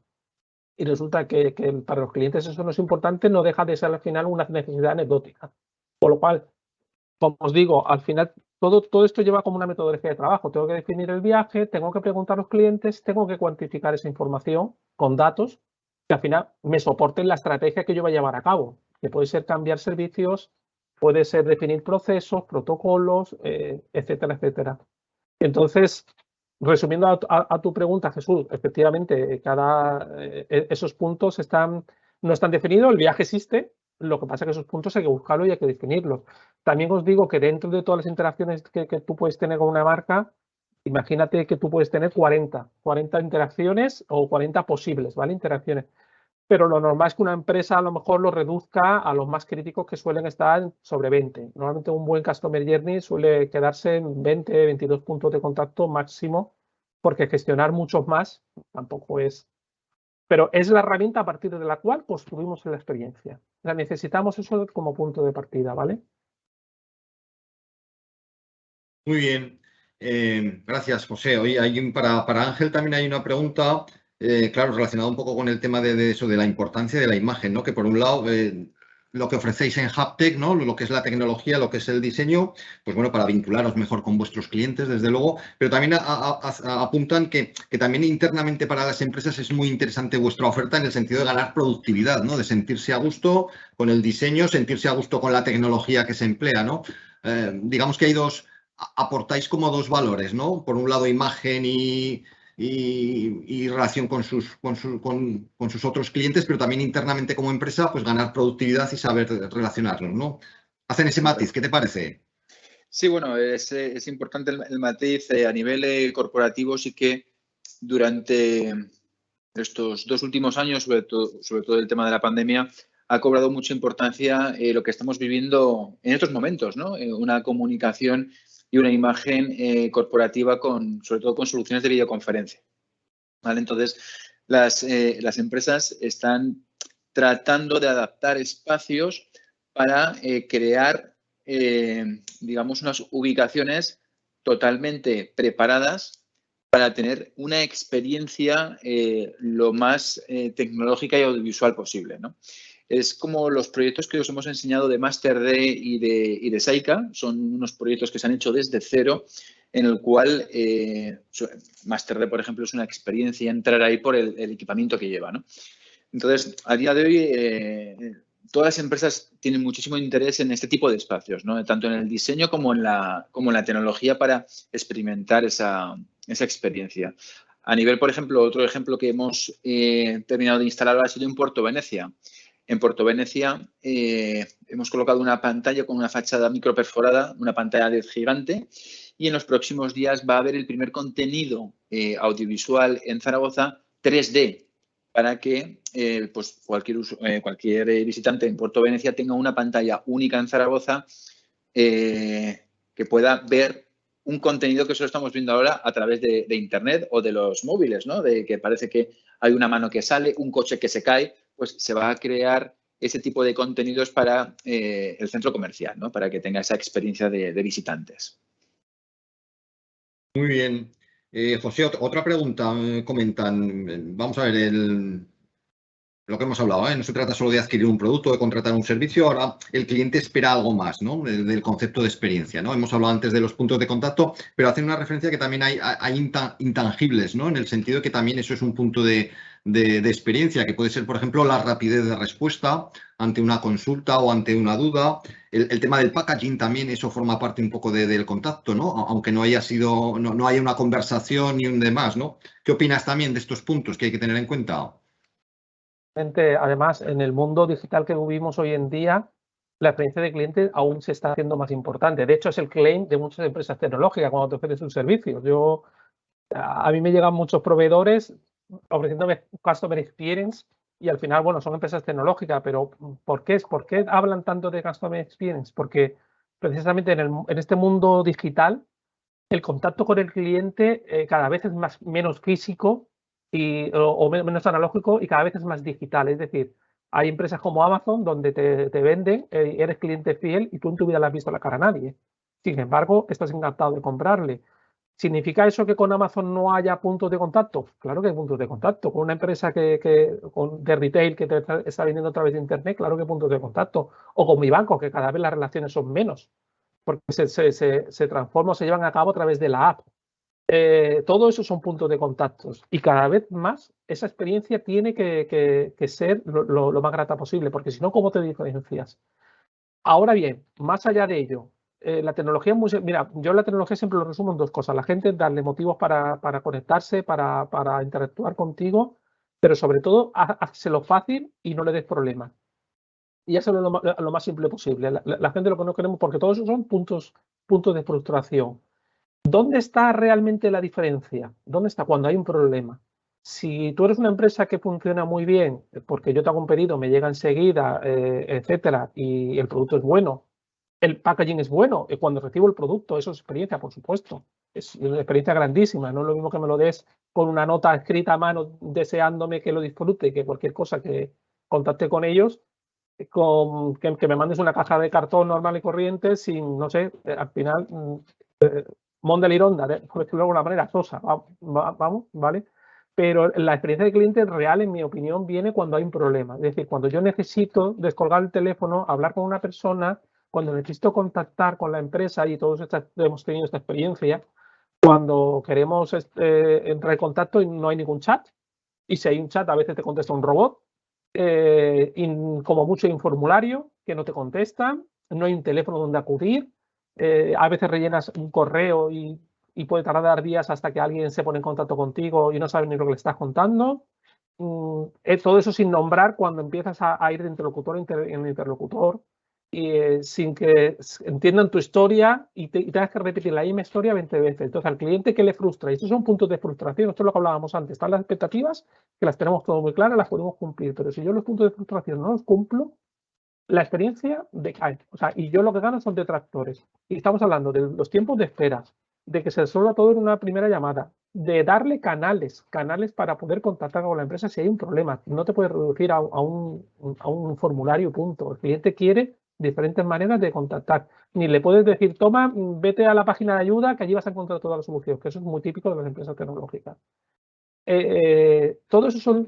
y resulta que para los clientes eso no es importante, no deja de ser al final una necesidad anecdótica. Por lo cual, como os digo, al final todo esto lleva como una metodología de trabajo. Tengo que definir el viaje, tengo que preguntar a los clientes, tengo que cuantificar esa información con datos que al final me soporten la estrategia que yo voy a llevar a cabo, que puede ser cambiar servicios, puede ser definir procesos, protocolos, etcétera, etcétera. Entonces, resumiendo a tu pregunta, Jesús, efectivamente, esos puntos no están definidos, el viaje existe, lo que pasa es que esos puntos hay que buscarlos y hay que definirlos. También os digo que dentro de todas las interacciones que tú puedes tener con una marca, imagínate que tú puedes tener 40 interacciones o 40 posibles, ¿vale? Interacciones. Pero lo normal es que una empresa a lo mejor lo reduzca a los más críticos que suelen estar sobre 20. Normalmente un buen Customer Journey suele quedarse en 20, 22 puntos de contacto máximo, porque gestionar muchos más tampoco es. Pero es la herramienta a partir de la cual construimos la experiencia. O sea, necesitamos eso como punto de partida, ¿vale? Muy bien. Gracias, José. Oye, para Ángel también hay una pregunta. Claro, relacionado un poco con el tema de eso, de la importancia de la imagen, ¿no? Que por un lado, lo que ofrecéis en Haptech, ¿no? Lo que es la tecnología, lo que es el diseño, pues bueno, para vincularos mejor con vuestros clientes, desde luego, pero también apuntan que también internamente para las empresas es muy interesante vuestra oferta en el sentido de ganar productividad, ¿no? De sentirse a gusto con el diseño, sentirse a gusto con la tecnología que se emplea, ¿no? Digamos que aportáis como dos valores, ¿no? Por un lado, imagen y relación con sus otros clientes, pero también internamente como empresa, pues ganar productividad y saber relacionarnos, ¿no? Hacen ese matiz, ¿qué te parece? Sí, bueno, es importante el matiz a nivel corporativo. Sí que durante estos 2 últimos años, sobre todo el tema de la pandemia, ha cobrado mucha importancia lo que estamos viviendo en estos momentos, ¿no? Una comunicación y una imagen corporativa sobre todo con soluciones de videoconferencia, ¿vale? Entonces, las empresas están tratando de adaptar espacios para crear, digamos, unas ubicaciones totalmente preparadas para tener una experiencia lo más tecnológica y audiovisual posible, ¿no? Es como los proyectos que os hemos enseñado de Master D y de Saika. Son unos proyectos que se han hecho desde cero, en el cual Master D, por ejemplo, es una experiencia entrar ahí por el equipamiento que lleva, ¿no? Entonces, a día de hoy, todas las empresas tienen muchísimo interés en este tipo de espacios, ¿no? Tanto en el diseño como en la tecnología para experimentar esa experiencia. A nivel, por ejemplo, otro ejemplo que hemos terminado de instalar ha sido en Puerto Venecia. En Puerto Venecia hemos colocado una pantalla con una fachada microperforada, una pantalla LED gigante, y en los próximos días va a haber el primer contenido audiovisual en Zaragoza 3D, para que pues cualquier visitante en Puerto Venecia tenga una pantalla única en Zaragoza que pueda ver un contenido que solo estamos viendo ahora a través de Internet o de los móviles, ¿no? De que parece que hay una mano que sale, un coche que se cae, pues se va a crear ese tipo de contenidos para el centro comercial, ¿no? Para que tenga esa experiencia de visitantes. Muy bien. José, otra pregunta, comentan. Vamos a ver, lo que hemos hablado, no se trata solo de adquirir un producto, de contratar un servicio, ahora el cliente espera algo más, ¿no? Del concepto de experiencia, ¿no? Hemos hablado antes de los puntos de contacto, pero hacen una referencia que también hay intangibles, ¿no? En el sentido de que también eso es un punto de experiencia, que puede ser, por ejemplo, la rapidez de respuesta ante una consulta o ante una duda. El tema del packaging también, eso forma parte un poco del contacto, ¿no? Aunque no haya sido, no haya una conversación ni un demás, ¿no? ¿Qué opinas también de estos puntos que hay que tener en cuenta? Además, en el mundo digital que vivimos hoy en día, la experiencia de cliente aún se está haciendo más importante. De hecho, es el claim de muchas empresas tecnológicas cuando te ofreces un servicio. A mí me llegan muchos proveedores ofreciéndome Customer Experience y al final, bueno, son empresas tecnológicas, pero ¿por qué hablan tanto de Customer Experience? Porque precisamente en este mundo digital, el contacto con el cliente cada vez es menos físico o menos analógico y cada vez es más digital. Es decir, hay empresas como Amazon donde te venden, eres cliente fiel y tú en tu vida le has visto la cara a nadie. Sin embargo, estás encantado de comprarle. ¿Significa eso que con Amazon no haya puntos de contacto? Claro que hay puntos de contacto. Con una empresa de retail que te está vendiendo a través de Internet, claro que hay puntos de contacto. O con mi banco, que cada vez las relaciones son menos, porque se transforman o se llevan a cabo a través de la app. Todo eso son puntos de contactos y cada vez más esa experiencia tiene que ser lo más grata posible, porque si no, ¿cómo te diferencias? Ahora bien, más allá de ello, la tecnología es muy... Mira, yo la tecnología siempre lo resumo en dos cosas. La gente, darle motivos para conectarse, para interactuar contigo, pero sobre todo, hazlo fácil y no le des problemas. Y hazlo lo más simple posible. La gente lo que no queremos, porque todos esos son puntos de frustración. ¿Dónde está realmente la diferencia? ¿Dónde está cuando hay un problema? Si tú eres una empresa que funciona muy bien, porque yo te hago un pedido, me llega enseguida, etcétera, y el producto es bueno, el packaging es bueno, y cuando recibo el producto, eso es experiencia, por supuesto. Es una experiencia grandísima, no es lo mismo que me lo des con una nota escrita a mano deseándome que lo disfrute y que cualquier cosa que contacte con ellos, que me mandes una caja de cartón normal y corriente sin, no sé, al final... Monda Lironda, por decirlo de alguna manera, sosa, vamos, ¿vale? Pero la experiencia de cliente real, en mi opinión, viene cuando hay un problema. Es decir, cuando yo necesito descolgar el teléfono, hablar con una persona, cuando necesito contactar con la empresa, y todos hemos tenido esta experiencia, cuando queremos entrar en contacto y no hay ningún chat, y si hay un chat a veces te contesta un robot, como mucho hay un formulario que no te contestan, no hay un teléfono donde acudir. A veces rellenas un correo y puede tardar días hasta que alguien se pone en contacto contigo y no sabe ni lo que le estás contando. Todo eso sin nombrar cuando empiezas a ir de interlocutor en interlocutor sin que entiendan tu historia y tengas que repetir la misma historia 20 veces. Entonces, al cliente, ¿qué le frustra? Y estos son puntos de frustración. Esto es lo que hablábamos antes. Están las expectativas, que las tenemos todo muy claras, las podemos cumplir. Pero si yo los puntos de frustración no los cumplo, la experiencia decae. O sea, y yo lo que gano son detractores. Y estamos hablando de los tiempos de espera, de que se resuelva todo en una primera llamada, de darle canales para poder contactar con la empresa si hay un problema. No te puedes reducir a un formulario, punto. El cliente quiere diferentes maneras de contactar. Ni le puedes decir, toma, vete a la página de ayuda que allí vas a encontrar toda la solución, que eso es muy típico de las empresas tecnológicas. Todos esos son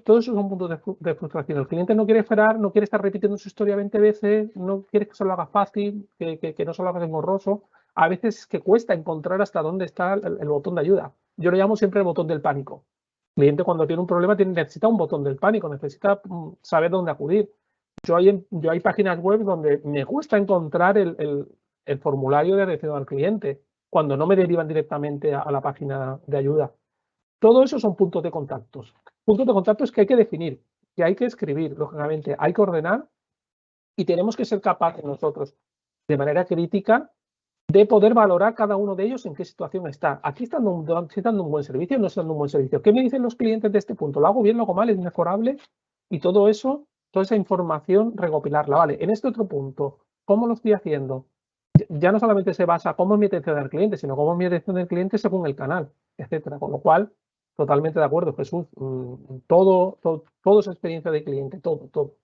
puntos de frustración. El cliente no quiere esperar, no quiere estar repitiendo su historia 20 veces, no quiere que se lo haga fácil, que no se lo haga engorroso. A veces que cuesta encontrar hasta dónde está el botón de ayuda. Yo lo llamo siempre el botón del pánico. El cliente cuando tiene un problema necesita un botón del pánico, necesita saber dónde acudir. Yo hay páginas web donde me cuesta encontrar el formulario de atención al cliente cuando no me derivan directamente a la página de ayuda. Todo eso son puntos de contactos. Puntos de contactos que hay que definir, que hay que escribir, lógicamente, hay que ordenar y tenemos que ser capaces nosotros, de manera crítica, de poder valorar cada uno de ellos en qué situación está. Aquí está dando un buen servicio, no está dando un buen servicio. ¿Qué me dicen los clientes de este punto? ¿Lo hago bien, lo hago mal, es mejorable? Y todo eso, toda esa información, recopilarla. Vale, en este otro punto, ¿cómo lo estoy haciendo? Ya no solamente se basa cómo es mi atención al cliente, sino cómo es mi atención del cliente según el canal, etcétera. Con lo cual, totalmente de acuerdo, Jesús. Todo es experiencia de cliente, todo.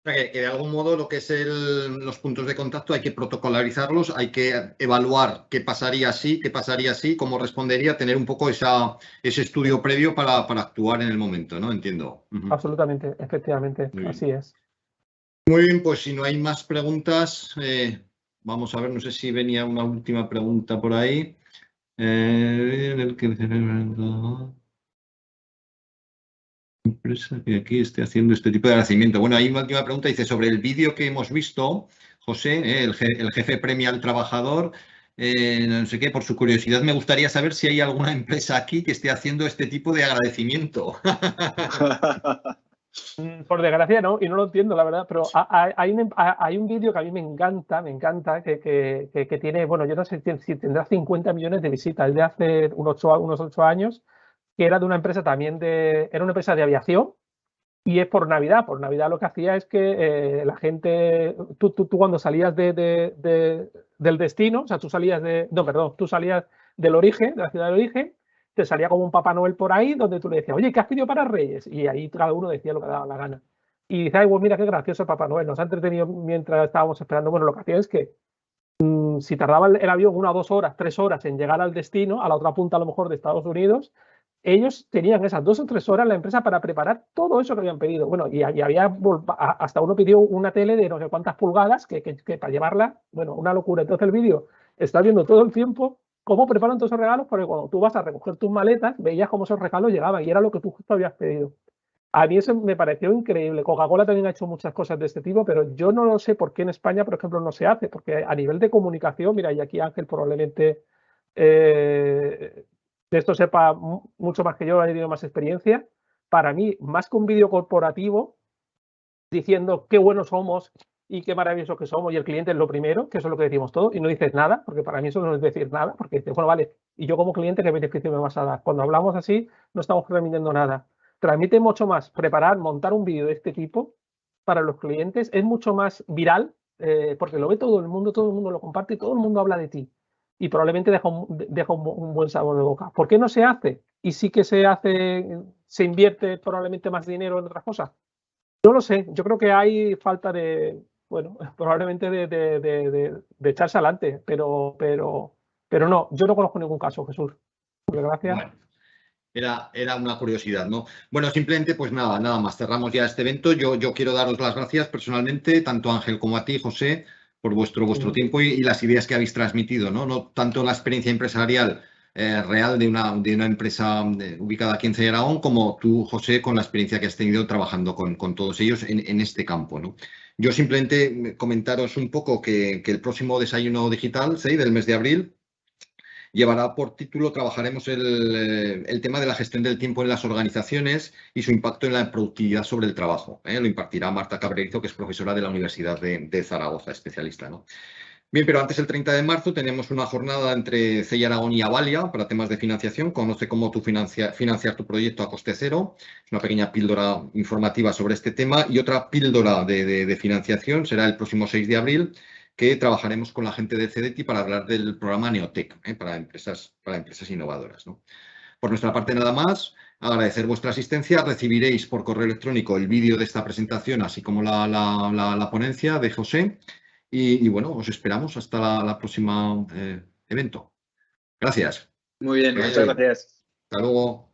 Que de algún modo lo que es los puntos de contacto hay que protocolarizarlos, hay que evaluar qué pasaría así, cómo respondería, tener un poco ese estudio previo para actuar en el momento, ¿no? Entiendo. Absolutamente, efectivamente, así es. Muy bien, pues si no hay más preguntas, vamos a ver, no sé si venía una última pregunta por ahí. Empresa que aquí esté haciendo este tipo de agradecimiento. Bueno, hay una última pregunta, dice, sobre el vídeo que hemos visto, José, el jefe premia al trabajador, no sé qué, por su curiosidad me gustaría saber si hay alguna empresa aquí que esté haciendo este tipo de agradecimiento. Por desgracia no, y no lo entiendo, la verdad, pero hay un vídeo que a mí me encanta, que tiene, bueno, yo no sé si tendrá 50 millones de visitas, es de hace unos 8 años, que era de una empresa también era una empresa de aviación, y es por Navidad lo que hacía es que la gente, tú cuando salías del destino, o sea, tú salías del origen, de la ciudad de origen, te salía como un Papá Noel por ahí, donde tú le decías, oye, ¿qué has pedido para Reyes? Y ahí cada uno decía lo que daba la gana. Y dices, ay, pues mira qué gracioso el Papá Noel, nos ha entretenido mientras estábamos esperando. Bueno, lo que hacía es que si tardaba el avión 1, 2 horas, 3 horas en llegar al destino, a la otra punta a lo mejor de Estados Unidos, ellos tenían esas 2 o 3 horas la empresa para preparar todo eso que habían pedido. Bueno, y había, hasta uno pidió una tele de no sé cuántas pulgadas que para llevarla, bueno, una locura. Entonces el vídeo está viendo todo el tiempo cómo preparan todos esos regalos, porque cuando tú vas a recoger tus maletas, veías cómo esos regalos llegaban y era lo que tú justo habías pedido. A mí eso me pareció increíble. Coca-Cola también ha hecho muchas cosas de este tipo, pero yo no lo sé por qué en España, por ejemplo, no se hace, porque a nivel de comunicación, mira, y aquí Ángel probablemente de esto sepa mucho más que yo, ha tenido más experiencia. Para mí, más que un vídeo corporativo diciendo qué buenos somos y qué maravilloso que somos y el cliente es lo primero, que eso es lo que decimos todos, y no dices nada, porque para mí eso no es decir nada, porque dices, bueno, vale, y yo como cliente, ¿qué beneficio me vas a dar? Cuando hablamos así, no estamos transmitiendo nada. Transmite mucho más montar un vídeo de este tipo para los clientes, es mucho más viral, porque lo ve todo el mundo lo comparte y todo el mundo habla de ti. Y probablemente deja un buen sabor de boca. ¿Por qué no se hace? Y sí que se invierte probablemente más dinero en otras cosas. No lo sé, yo creo que hay falta de, bueno, probablemente de echarse adelante, pero no, yo no conozco ningún caso, Jesús. Gracias. Bueno, era una curiosidad, ¿no? Bueno, simplemente, pues nada más, cerramos ya este evento. Yo quiero daros las gracias personalmente, tanto a Ángel como a ti, José, por vuestro tiempo y las ideas que habéis transmitido, ¿no? No tanto la experiencia empresarial real de una empresa ubicada aquí en Cella Aragón, como tú, José, con la experiencia que has tenido trabajando con todos ellos en este campo, ¿no? Yo simplemente comentaros un poco que el próximo desayuno digital, ¿sí?, del mes de abril, llevará por título, trabajaremos el tema de la gestión del tiempo en las organizaciones y su impacto en la productividad sobre el trabajo. Lo impartirá Marta Cabrerizo, que es profesora de la Universidad de Zaragoza, especialista, ¿no? Bien, pero antes del 30 de marzo tenemos una jornada entre Cella Aragón y Avalia para temas de financiación. Conoce cómo tú financiar tu proyecto a coste cero. Es una pequeña píldora informativa sobre este tema. Y otra píldora de financiación será el próximo 6 de abril, que trabajaremos con la gente de CEDETI para hablar del programa Neotec, para empresas innovadoras, ¿no? Por nuestra parte, nada más. Agradecer vuestra asistencia. Recibiréis por correo electrónico el vídeo de esta presentación, así como la ponencia de José. Y bueno, os esperamos hasta la próxima evento. Gracias. Muy bien, muchas gracias. Hasta luego.